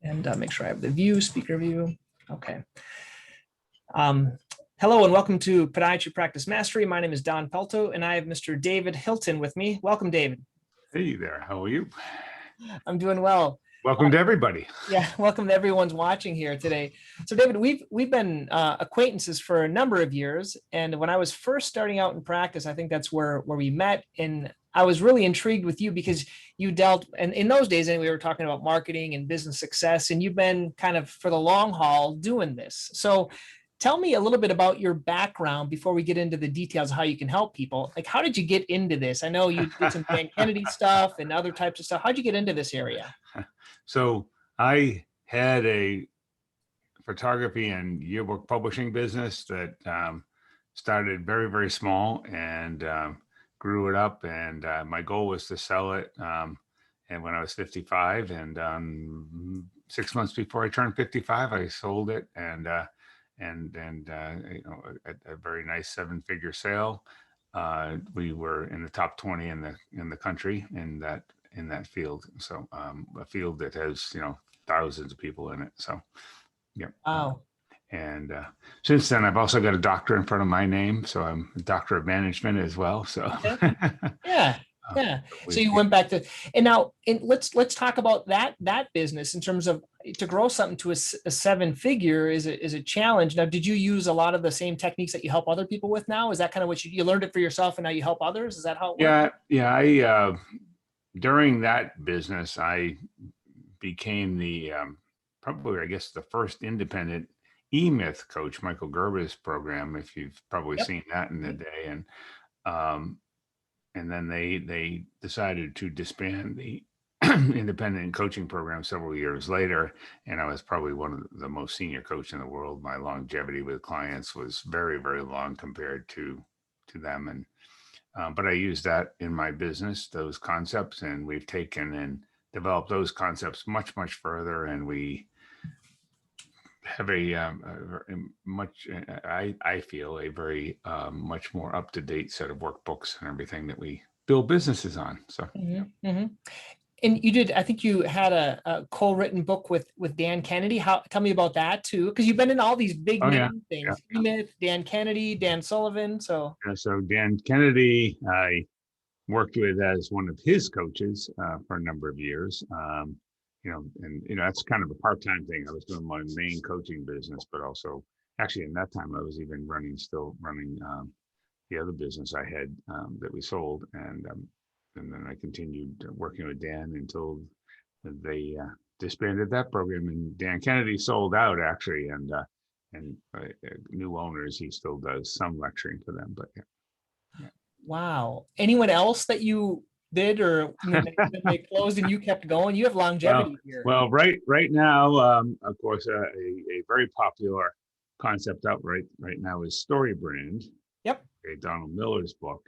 And make sure I have the view, speaker view. Okay. Hello and welcome to Podiatry Practice Mastery. My name is Don Pelto and I have Mr. David Hilton with me. Welcome, David. Hey there, how are you? I'm doing well. Welcome to everybody. Yeah, welcome to everyone's watching here today. So David, we've been acquaintances for a number of years. And when I was first starting out in practice, I think that's where we met. And I was really intrigued with you because you dealt, and in those days, anyway, we were talking about marketing and business success, and you've been kind of for the long haul doing this. So tell me a little bit about your background before we get into the details of how you can help people. Like, how did you get into this? I know you did some Dan Kennedy stuff and other types of stuff. How'd you get into this area? So I had a photography and yearbook publishing business that started very, very small and grew it up. And my goal was to sell it. And when I was 55 and 6 months before I turned 55, I sold it and you know, a very nice 7-figure sale. We were in the top 20 in the country in that field. So a field that has, you know, thousands of people in it. So, yeah. Wow. And since then, I've also got a doctor in front of my name. So I'm a doctor of management as well. So okay. Yeah. Yeah. So you went back to, and now let's talk about that business in terms of to grow something to a 7-figure is a challenge. Now, did you use a lot of the same techniques that you help other people with now? Is that kind of what you learned it for yourself and now you help others? Is that how it works? Yeah. I during that business, I became the probably, I guess, the first independent E-Myth coach, Michael Gerber's program, if you've probably Yep. seen that in the day. And then they decided to disband the independent coaching program several years later. And I was probably one of the most senior coach in the world. My longevity with clients was very, very long compared to them. And but I use that in my business, those concepts, and we've taken and developed those concepts much, much further. And we have a much, I feel, a very much more up-to-date set of workbooks and everything that we build businesses on. So, Mm-hmm. Mm-hmm. And you did, I think you had a co-written book with Dan Kennedy. Tell me about that too, because you've been in all these big name things. Yeah. E-Myth, Dan Kennedy, Dan Sullivan. So Dan Kennedy, I worked with as one of his coaches for a number of years. You know, and you know that's kind of a part-time thing. I was doing my main coaching business, but also actually in that time I was even still running the other business I had that we sold, and then I continued working with Dan until they disbanded that program, and Dan Kennedy sold out actually, and new owners. He still does some lecturing for them, but yeah. wow. Anyone else that you did, or then they closed and you kept going? You have longevity here. Well, right now, of course, a very popular concept out right now is Story Brand. Yep. Donald Miller's book,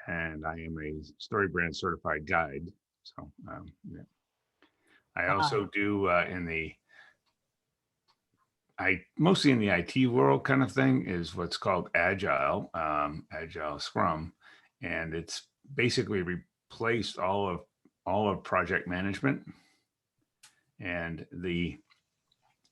and I am a Story Brand certified guide. So, yeah. I also do mostly in the IT world kind of thing is what's called Agile Scrum, and it's basically replaced all of project management, and the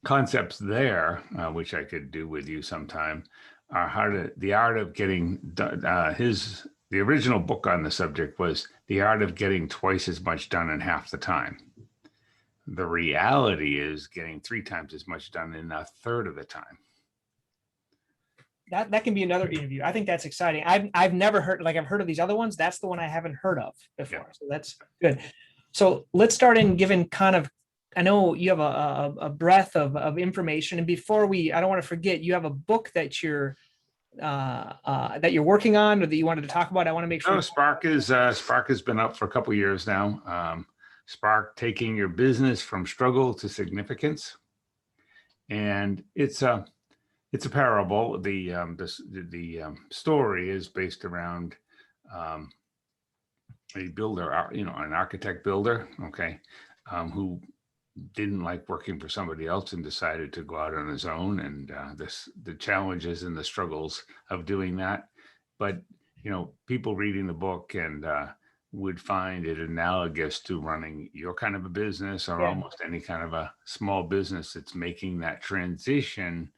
concepts there, which I could do with you sometime, are the art of getting done. The original book on the subject was The Art of Getting Twice as Much Done in Half the Time. The reality is getting 3 times as much done in a third of the time. That can be another interview. I think that's exciting. I've never heard, like I've heard of these other ones. That's the one I haven't heard of before. Yeah. So that's good. So let's start in giving kind of, I know you have a breadth of information, and before I don't want to forget, you have a book that you're working on or that you wanted to talk about. I want to make sure. No, Spark has been up for a couple of years now. Spark, taking your business from struggle to significance, and it's a parable. The story is based around a builder, you know, an architect builder, okay, who didn't like working for somebody else and decided to go out on his own, and the challenges and the struggles of doing that. But you know, people reading the book and would find it analogous to running your kind of a business, or Yeah. almost any kind of a small business that's making that transition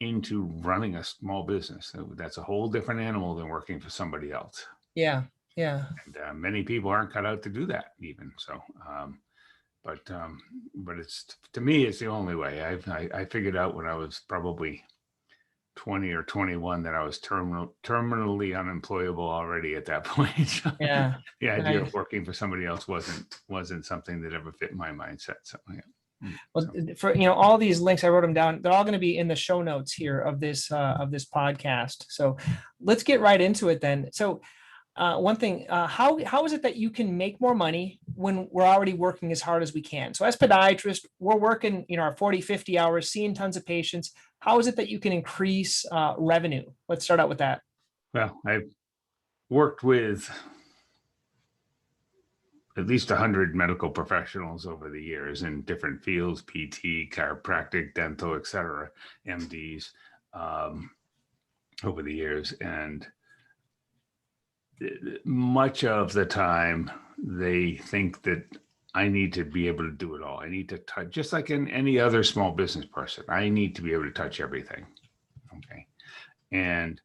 into running a small business. That's a whole different animal than working for somebody else. Yeah. Yeah. And many people aren't cut out to do that even. So, but it's, to me, it's the only way. I figured out when I was probably 20 or 21 that I was terminally unemployable already at that point. So Yeah. the idea Nice. of working for somebody else wasn't something that ever fit my mindset. So yeah. Well, for all these links, I wrote them down. They're all going to be in the show notes here of this podcast. So let's get right into it then. So one thing, how is it that you can make more money when we're already working as hard as we can? So as podiatrists, we're working, our 40, 50 hours, seeing tons of patients. How is it that you can increase revenue? Let's start out with that. Well, I've worked with at least 100 medical professionals over the years in different fields: PT, chiropractic, dental, etc., MDs, over the years. And much of the time they think that I need to be able to do it all. I need to touch, just like in any other small business person, I need to be able to touch everything. Okay. And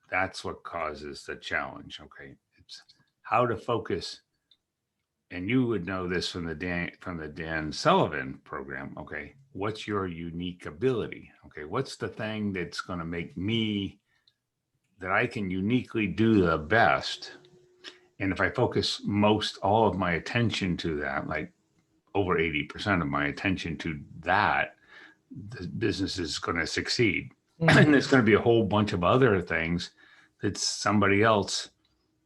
that's what causes the challenge. Okay. It's how to focus. And you would know this from the Dan Sullivan program. Okay. What's your unique ability? Okay. What's the thing that's going to make me, that I can uniquely do the best? And if I focus all of my attention to that, like over 80% of my attention to that, the business is going to succeed. Mm-hmm. And there's going to be a whole bunch of other things that somebody else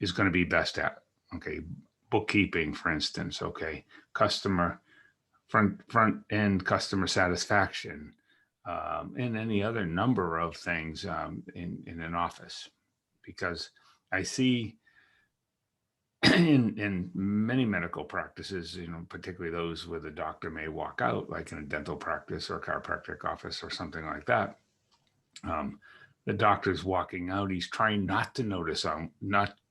is going to be best at. Okay. Bookkeeping, for instance. Okay. Customer front end customer satisfaction, and any other number of things in an office. Because I see in many medical practices, particularly those where the doctor may walk out, like in a dental practice or a chiropractic office or something like that. The doctor's walking out. He's trying not to notice,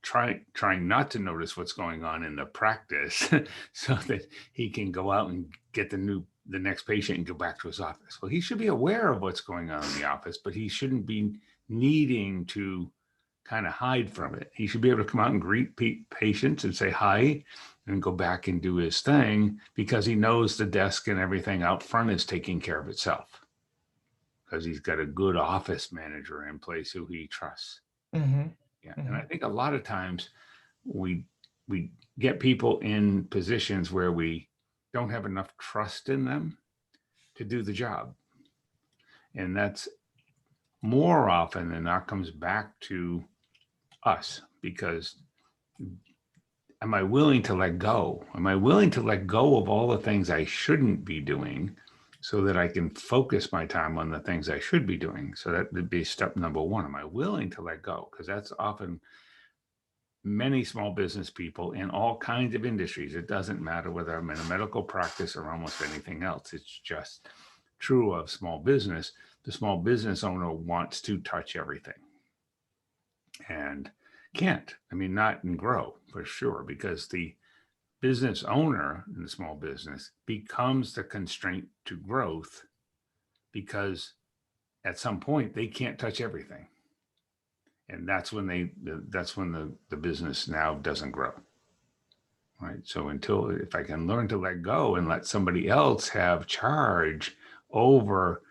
trying not to notice what's going on in the practice, so that he can go out and get the next patient and go back to his office. Well, he should be aware of what's going on in the office, but he shouldn't be needing to kind of hide from it. He should be able to come out and greet patients and say hi and go back and do his thing, because he knows the desk and everything out front is taking care of itself, because he's got a good office manager in place who he trusts. Mm-hmm. Yeah. Mm-hmm. And I think a lot of times we get people in positions where we don't have enough trust in them to do the job. And that's more often than not comes back to us, because am I willing to let go? Am I willing to let go of all the things I shouldn't be doing so that I can focus my time on the things I should be doing? So that would be step number one. Am I willing to let go? Because that's often many small business people in all kinds of industries. It doesn't matter whether I'm in a medical practice or almost anything else. It's just true of small business. The small business owner wants to touch everything and can't. Not and grow for sure, because the business owner in the small business becomes the constraint to growth, because at some point they can't touch everything. And that's when the business now doesn't grow. Right. So if I can learn to let go and let somebody else have charge over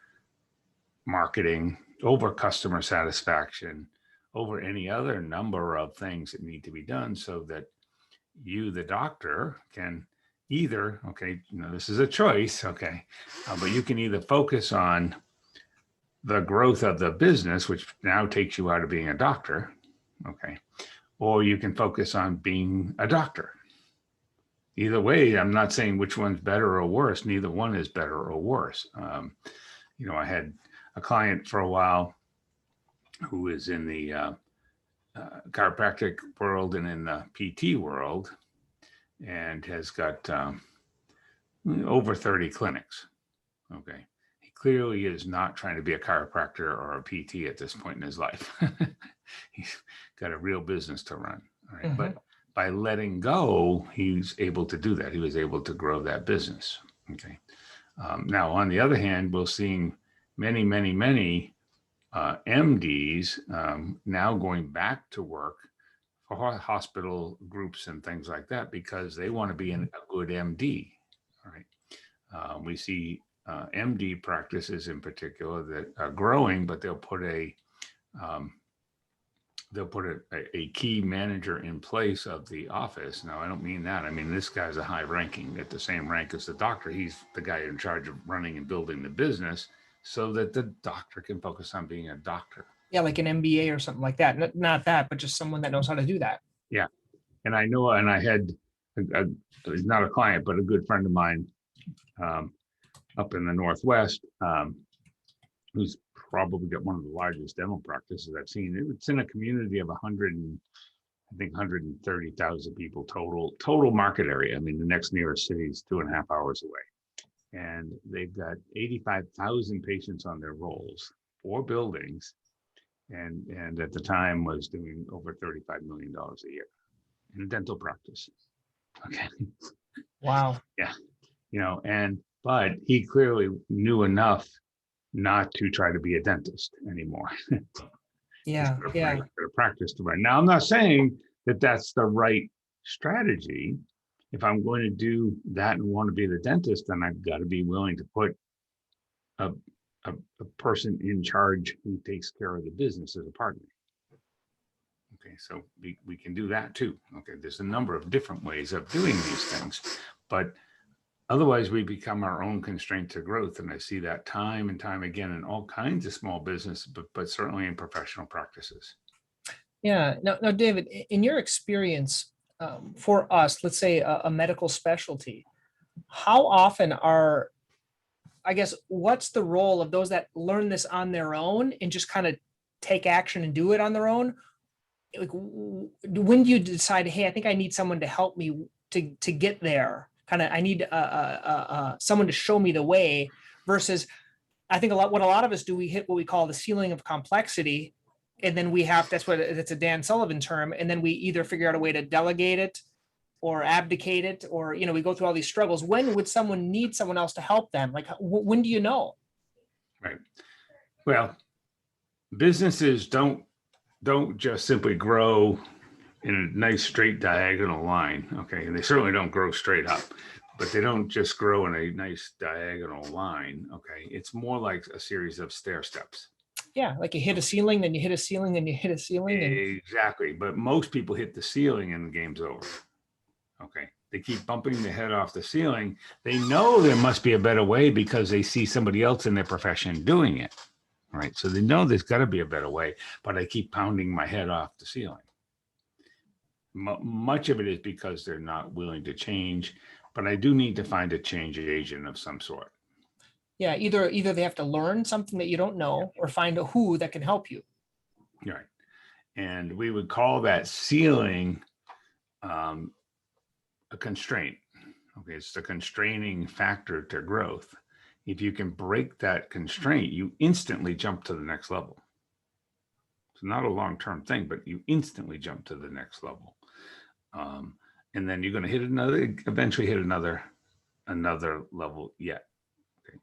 marketing, over customer satisfaction, over any other number of things that need to be done, so that you, the doctor, can either, this is a choice, but you can either focus on the growth of the business, which now takes you out of being a doctor, or you can focus on being a doctor. Either way, I'm not saying which one's better or worse. Neither one is better or worse. I had a client for a while who is in the chiropractic world and in the PT world, and has got over 30 clinics. He clearly is not trying to be a chiropractor or a PT at this point in his life. He's got a real business to run. All right. Mm-hmm. by letting go, he's able to do that. He was able to grow that business. Okay. Now, on the other hand, we're seeing many MDs now going back to work for hospital groups and things like that because they want to be a good MD. All right. We see MD practices in particular that are growing, but they'll put a key manager in place of the office. Now, I don't mean that. I mean, this guy's a high ranking at the same rank as the doctor. He's the guy in charge of running and building the business so that the doctor can focus on being a doctor. Yeah, like an MBA or something like that. Not that, but just someone that knows how to do that. Yeah. And I know, and I had not a client, but a good friend of mine up in the Northwest, who's probably got one of the largest dental practices I've seen. It's in a community of 130,000 people total market area. I mean, the next nearest city is 2.5 hours away. And they've got 85,000 patients on their rolls, 4 buildings, and at the time was doing over $35 million a year in a dental practice. Okay. Wow. Yeah. But he clearly knew enough not to try to be a dentist anymore. Yeah. Yeah. Practice to right now. I'm not saying that that's the right strategy. If I'm going to do that and want to be the dentist, then I've got to be willing to put a person in charge who takes care of the business as a partner. Okay, so we can do that too. Okay, there's a number of different ways of doing these things, but otherwise we become our own constraint to growth. And I see that time and time again in all kinds of small business, but certainly in professional practices. Yeah. Now, David, in your experience, for us, let's say a medical specialty, how often what's the role of those that learn this on their own and just kind of take action and do it on their own? Like, when do you decide, hey, I think I need someone to help me to get there? Kind of, I need someone to show me the way, versus I think what a lot of us do, we hit what we call the ceiling of complexity. And then that's a Dan Sullivan term. And then we either figure out a way to delegate it or abdicate it, or, we go through all these struggles. When would someone need someone else to help them? Like, when do you know? Right. Well, businesses don't just simply grow in a nice straight diagonal line. Okay. And they certainly don't grow straight up, but they don't just grow in a nice diagonal line. Okay. It's more like a series of stair steps. Yeah, like you hit a ceiling, then you hit a ceiling, then you hit a ceiling. Exactly. But most people hit the ceiling and the game's over. Okay. They keep bumping their head off the ceiling. They know there must be a better way because they see somebody else in their profession doing it. Right. So they know there's got to be a better way, but I keep pounding my head off the ceiling. Much of it is because they're not willing to change, but I do need to find a change agent of some sort. Yeah, either they have to learn something that you don't know, or find a who that can help you. Right. And we would call that ceiling a constraint. Okay, it's the constraining factor to growth. If you can break that constraint, you instantly jump to the next level. It's not a long-term thing, but you instantly jump to the next level. And then you're going to eventually hit another level yet. Okay.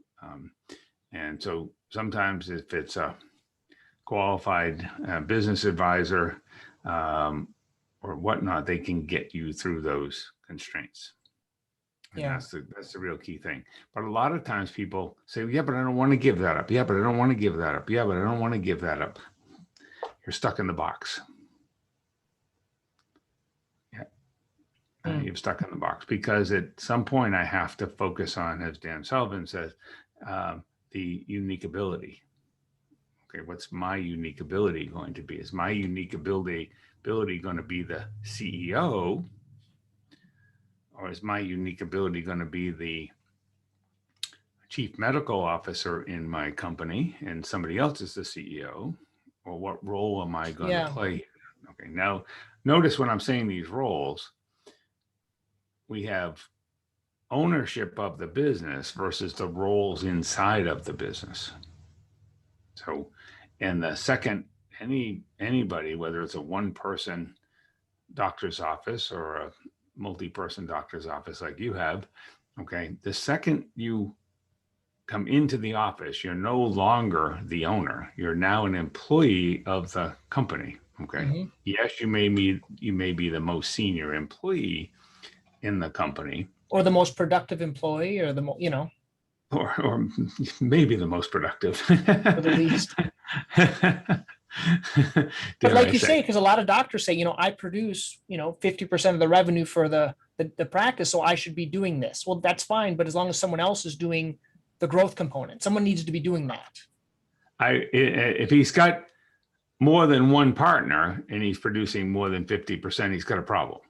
And so sometimes if it's a qualified business advisor or whatnot, they can get you through those constraints. And yeah, that's the real key thing. But a lot of times people say, yeah, but I don't want to give that up. Yeah, but I don't want to give that up. Yeah, but I don't want to give that up. You're stuck in the box. Yeah. You're stuck in the box because at some point I have to focus on, as Dan Sullivan says, the unique ability. Okay, what's my unique ability going to be? Is my unique ability going to be the CEO? Or is my unique ability going to be the chief medical officer in my company and somebody else is the CEO? Or what role am I going to play? Okay, now notice when I'm saying these roles, we have ownership of the business versus the roles inside of the business. So, and the second, anybody, whether it's a one person doctor's office or a multi-person doctor's office like you have, okay, the second you come into the office, you're no longer the owner. You're now an employee of the company. Okay. Hmm. Yes, you may be the most senior employee in the company, Or the most productive employee, or or maybe the most productive. or the least. But Dare like I you say? say, because a lot of doctors say, I produce, 50% of the revenue for the practice, so I should be doing this. Well, that's fine, but as long as someone else is doing the growth component, someone needs to be doing that. If he's got more than one partner and he's producing more than 50%, he's got a problem.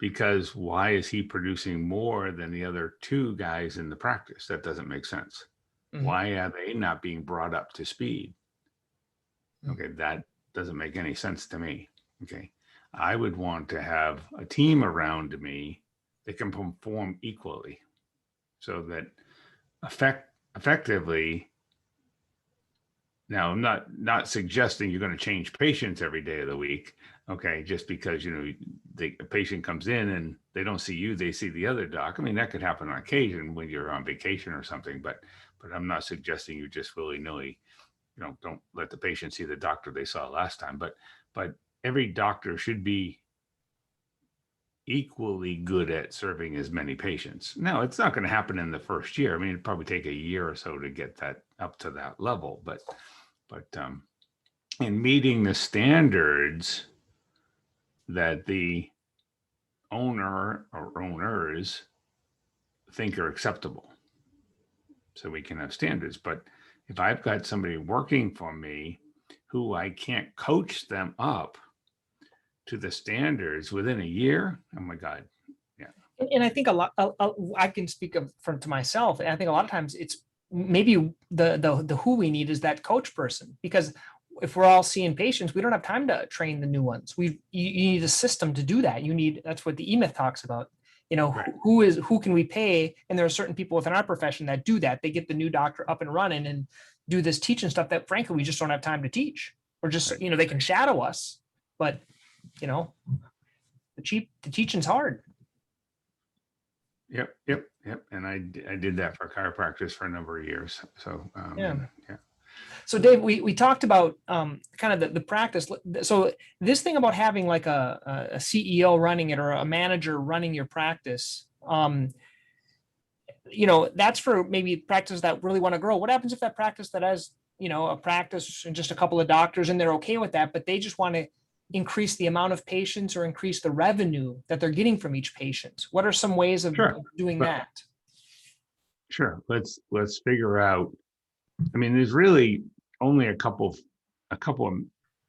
Because why is he producing more than the other two guys in the practice? That doesn't make sense. Mhm. Why are they not being brought up to speed? Okay, that doesn't make any sense to me. Okay, I would want to have a team around me that can perform equally, so that effectively. Now, I'm not suggesting you're going to change patients every day of the week. Okay, just because a patient comes in and they don't see you, they see the other doc. I mean, that could happen on occasion when you're on vacation or something. But I'm not suggesting you just willy nilly, don't let the patient see the doctor they saw last time. But every doctor should be equally good at serving as many patients. Now, it's not going to happen in the first year. I mean, it'd probably take a year or so to get that up to that level. But in meeting the standards that the owner or owners think are acceptable, so we can have standards. But if I've got somebody working for me who I can't coach them up to the standards within a year, oh my God. Yeah. And I think a lot, I can speak to myself. And I think a lot of times it's maybe the who we need is that coach person, because if we're all seeing patients, we don't have time to train the new ones. You need a system to do that. That's what the E-Myth talks about. Right. Who can we pay? And there are certain people within our profession that do that. They get the new doctor up and running and do this teaching stuff that frankly, we just don't have time to teach, or just, Right. they can shadow us, but the teaching's hard. Yep. And I did that for chiropractors for a number of years. So Yeah. yeah. So Dave, we talked about kind of the practice. So this thing about having like a CEO running it or a manager running your practice, that's for maybe practices that really want to grow. What happens if that practice that has, a practice and just a couple of doctors and they're okay with that, but they just want to increase the amount of patients or increase the revenue that they're getting from each patient? What are some ways of Sure. doing Well, that? sure. Let's figure out. I mean, there's really only a couple of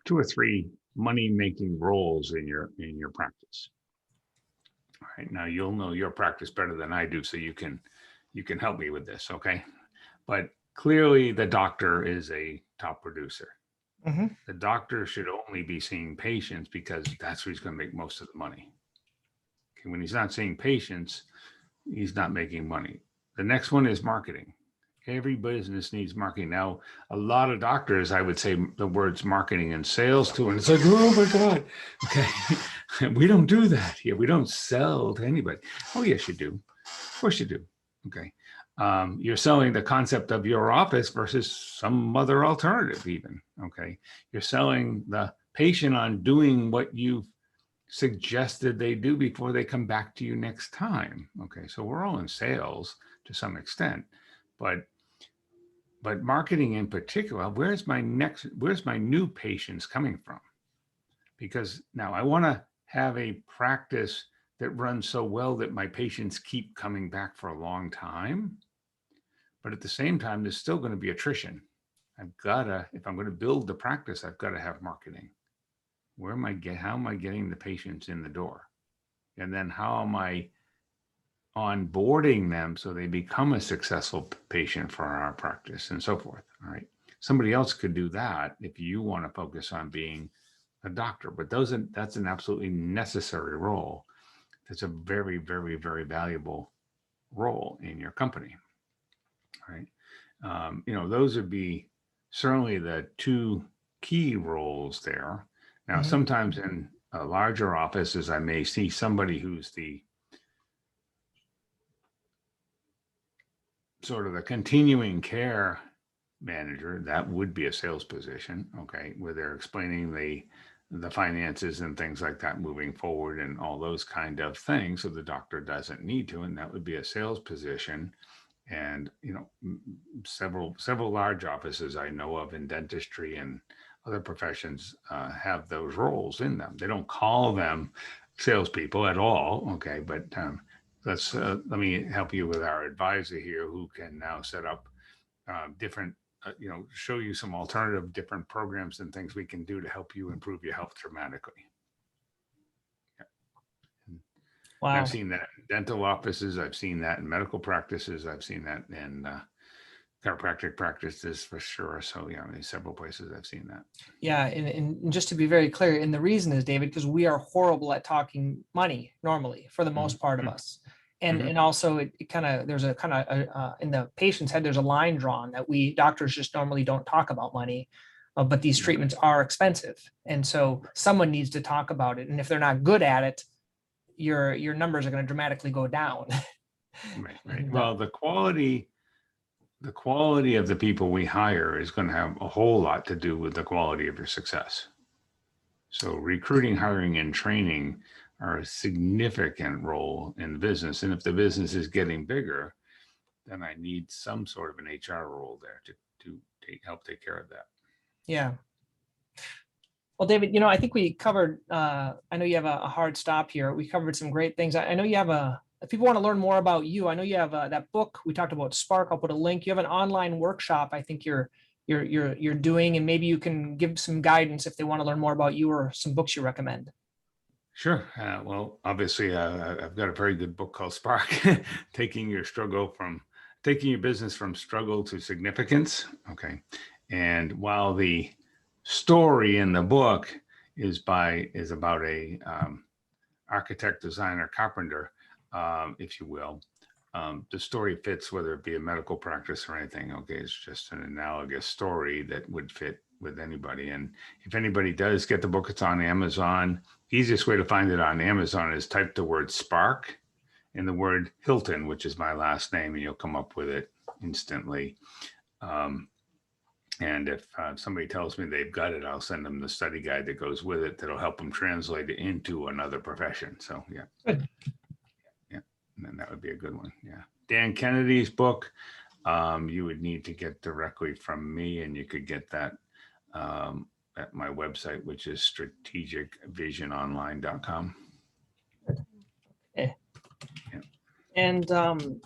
2 or 3 money making roles in your practice. All right. Now you'll know your practice better than I do, so you can help me with this. Okay. But clearly the doctor is a top producer. Mm-hmm. The doctor should only be seeing patients because that's where he's going to make most of the money. Okay. When he's not seeing patients, he's not making money. The next one is marketing. Every business needs marketing. Now, a lot of doctors, I would say the words marketing and sales to, and it's like, oh my God. Okay. We don't do that here. We don't sell to anybody. Oh, yes, you do. Of course you do. Okay. You're selling the concept of your office versus some other alternative, even. Okay. You're selling the patient on doing what you've suggested they do before they come back to you next time. Okay. So we're all in sales to some extent, but marketing in particular, where's my new patients coming from? Because now I want to have a practice that runs so well that my patients keep coming back for a long time. But at the same time, there's still going to be attrition. If I'm going to build the practice, I've got to have marketing. How am I getting the patients in the door? And then how am I onboarding them so they become a successful patient for our practice, and so forth. All right. Somebody else could do that if you want to focus on being a doctor, but that's an absolutely necessary role. That's a very, very, very valuable role in your company. All right. Those would be certainly the 2 key roles there. Now, Mm-hmm. sometimes in a larger offices, I may see somebody who's the sort of the continuing care manager. That would be a sales position, okay, where they're explaining the finances and things like that moving forward and all those kind of things. So the doctor doesn't need to, and that would be a sales position. And several large offices I know of in dentistry and other professions have those roles in them. They don't call them salespeople at all, okay, but let me help you with our advisor here, who can now set up different, show you some alternative different programs and things we can do to help you improve your health dramatically. Wow. And I've seen that in dental offices. I've seen that in medical practices. I've seen that in chiropractic practices for sure. So yeah, there's several places I've seen that. Yeah, and just to be very clear, and the reason is, David, because we are horrible at talking money normally for the most part of us. And also it kind of, there's a kind of in the patient's head, there's a line drawn that we doctors just normally don't talk about money, but these treatments are expensive. And so someone needs to talk about it. And if they're not good at it, your numbers are going to dramatically go down. Right. Well, the quality of the people we hire is going to have a whole lot to do with the quality of your success. So recruiting, hiring, and training are a significant role in the business. And if the business is getting bigger, then I need some sort of an HR role there to help take care of that. Yeah. Well, David, I think we covered, I know you have a hard stop here. We covered some great things. I know you have if people want to learn more about you, I know you have that book we talked about, Spark. I'll put a link. You have an online workshop I think you're doing, and maybe you can give some guidance if they want to learn more about you or some books you recommend. Sure. Well, obviously, I've got a very good book called Spark, taking your business from struggle to significance. Okay. And while the story in the book is about a architect, designer, carpenter, if you will, the story fits whether it be a medical practice or anything. Okay, it's just an analogous story that would fit with anybody. And if anybody does get the book, it's on Amazon. Easiest way to find it on Amazon is type the word Spark and the word Hilton, which is my last name, and you'll come up with it instantly. And if somebody tells me they've got it, I'll send them the study guide that goes with it that'll help them translate it into another profession. So yeah. Good. Yeah. And then that would be a good one. Yeah. Dan Kennedy's book, you would need to get directly from me, and you could get that at my website, which is strategicvisiononline.com. Okay. Yeah. And do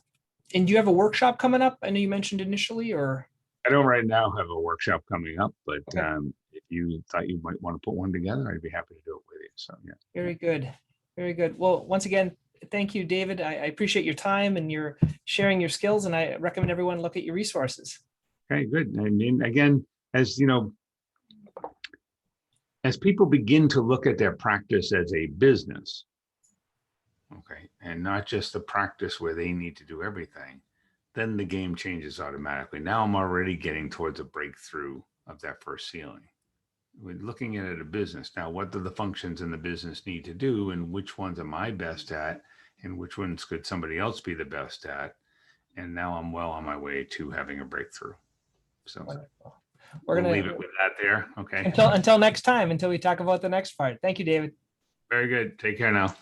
you have a workshop coming up? I know you mentioned initially, or? I don't right now have a workshop coming up, but okay. If you thought you might want to put one together, I'd be happy to do it with you. So yeah. Very good. Very good. Well, once again, thank you, David. I appreciate your time and your sharing your skills, and I recommend everyone look at your resources. Okay, good. I mean, again, as people begin to look at their practice as a business, okay, and not just the practice where they need to do everything, then the game changes automatically. Now I'm already getting towards a breakthrough of that first ceiling. We're looking at it as a business. Now, what do the functions in the business need to do, and which ones am I best at, and which ones could somebody else be the best at? And now I'm well on my way to having a breakthrough. So wonderful. We're going to leave it with that there. Okay. Until next time, until we talk about the next part. Thank you, David. Very good. Take care now.